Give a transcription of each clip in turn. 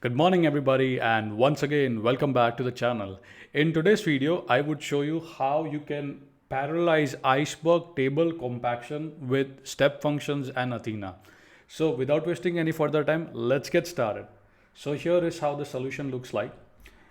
Good morning everybody, and once again welcome back to the channel. In today's video I would show you how you can parallelize Iceberg table compaction with step functions and Athena. So without wasting any further time, let's get started. So here is how the solution looks like.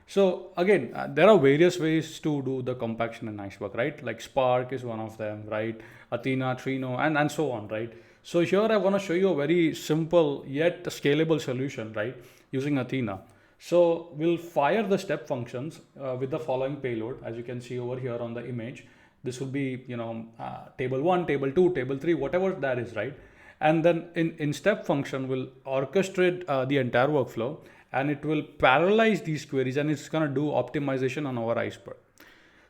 So again, there are various ways to do the compaction in Iceberg, right? Like Spark is one of them, right? Athena, Trino, and so on, right? So here I want to show you a very simple yet scalable solution, right? Using Athena. So we'll fire the step functions with the following payload, as you can see over here on the image. This will be, table one, table two, table three, whatever that is, right? And then in step function will orchestrate the entire workflow, and it will parallelize these queries, and it's going to do optimization on our Iceberg.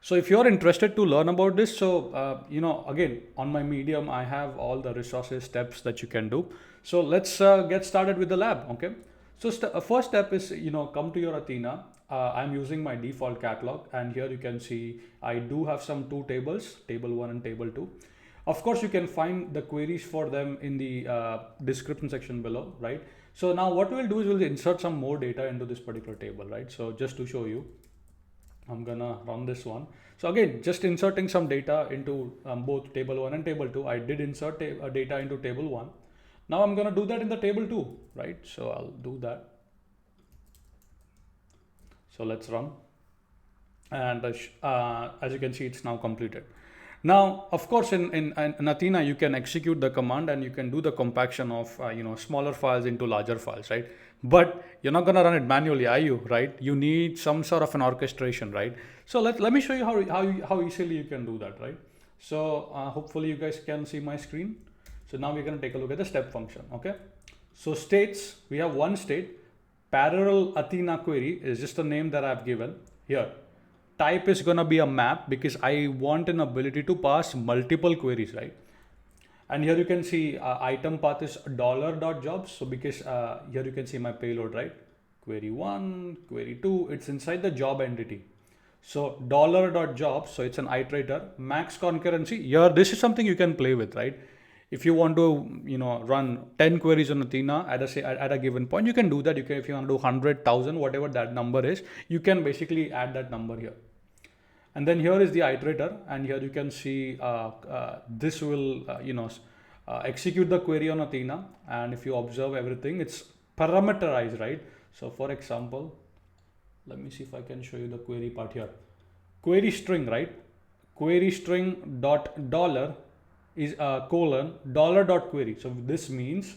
So if you're interested to learn about this, so again, on my Medium I have all the resources, steps that you can do. So let's get started with the lab. Okay, so first step is, come to your Athena. I'm using my default catalog, and here you can see I do have some two tables, table 1 and table 2. Of course, you can find the queries for them in the description section below, right? So now what we'll do is we'll insert some more data into this particular table, right? So just to show you, I'm gonna run this one. So again, just inserting some data into both table 1 and table 2. I did insert data into table 1. Now I'm gonna do that in the table 2, right? So I'll do that. So let's run. And as you can see, it's now completed. Now, of course, in Athena, you can execute the command and you can do the compaction of smaller files into larger files, right? But you're not gonna run it manually, are you? Right? You need some sort of an orchestration, right? So let me show you how easily you can do that, right? So hopefully you guys can see my screen. So now we're gonna take a look at the step function. Okay. So states, we have one state. Parallel Athena query is just the name that I've given here. Type is gonna be a map because I want an ability to pass multiple queries, right? And here you can see item path is $.jobs. So because here you can see my payload, right? Query 1, query 2, it's inside the job entity. So $.jobs, so it's an iterator, max concurrency. Here, this is something you can play with, right? If you want to, run 10 queries on Athena at a given point, you can do that. You can, if you want to do 100,000, whatever that number is, you can basically add that number here. And then here is the iterator, and here you can see this will execute the query on Athena, and if you observe everything, it's parameterized, right? So for example, let me see if I can show you the query part here. Query string, right? Query string dot dollar is colon dollar dot query. So this means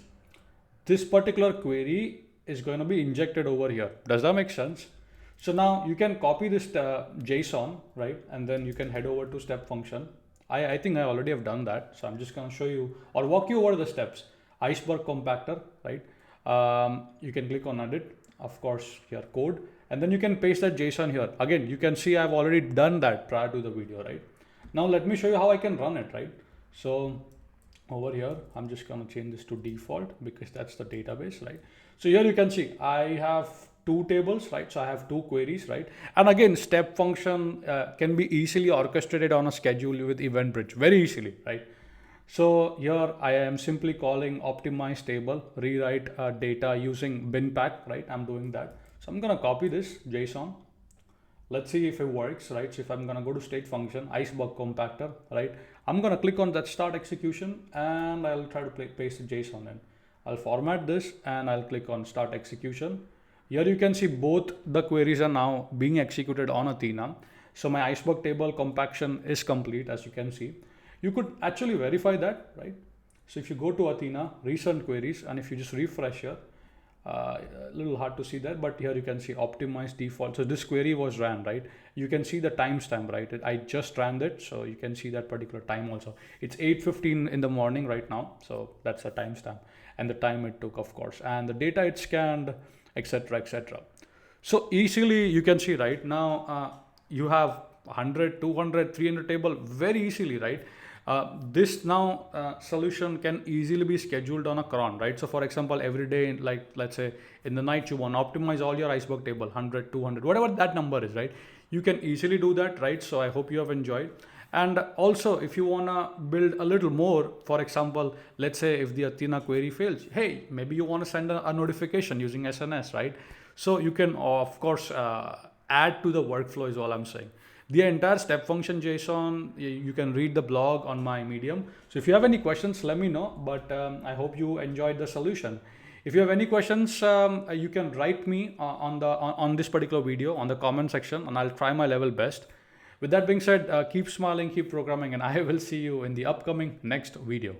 this particular query is going to be injected over here. Does that make sense? So now you can copy this JSON, right? And then you can head over to step function. I think I already have done that. So I'm just going to show you or walk you over the steps. Iceberg compactor, right? You can click on edit, of course, here code, and then you can paste that JSON here. Again, you can see I've already done that prior to the video, right? Now let me show you how I can run it, right? So over here, I'm just going to change this to default because that's the database, right? So here you can see I have two tables, right? So I have two queries, right? And again, step function can be easily orchestrated on a schedule with event bridge, very easily, right? So here I am simply calling optimize table, rewrite data using bin pack, right? I'm doing that. So I'm going to copy this JSON. Let's see if it works, right? So if I'm going to go to state function, Iceberg compactor, right? I'm going to click on that start execution, and I'll try to paste the JSON in. I'll format this and I'll click on start execution. Here you can see both the queries are now being executed on Athena. So my Iceberg table compaction is complete, as you can see. You could actually verify that, right? So if you go to Athena, recent queries, and if you just refresh here, a little hard to see that, but here you can see optimize default. So this query was ran, right? You can see the timestamp, right? I just ran it, so you can see that particular time also. It's 8:15 in the morning right now, so that's a timestamp, and the time it took, of course, and the data it scanned, etc., etc. So easily you can see right now you have 100, 200, 300 table very easily, right? This now solution can easily be scheduled on a cron, right? So for example, every day, like let's say in the night, you want to optimize all your Iceberg table, 100, 200, whatever that number is, right? You can easily do that, right? So I hope you have enjoyed. And also, if you want to build a little more, for example, let's say if the Athena query fails, hey, maybe you want to send a notification using SNS, right? So you can, of course, add to the workflow is all I'm saying. The entire step function JSON, you can read the blog on my Medium. So if you have any questions, let me know. But I hope you enjoyed the solution. If you have any questions, you can write me on this particular video on the comment section, and I'll try my level best. With that being said, keep smiling, keep programming, and I will see you in the upcoming next video.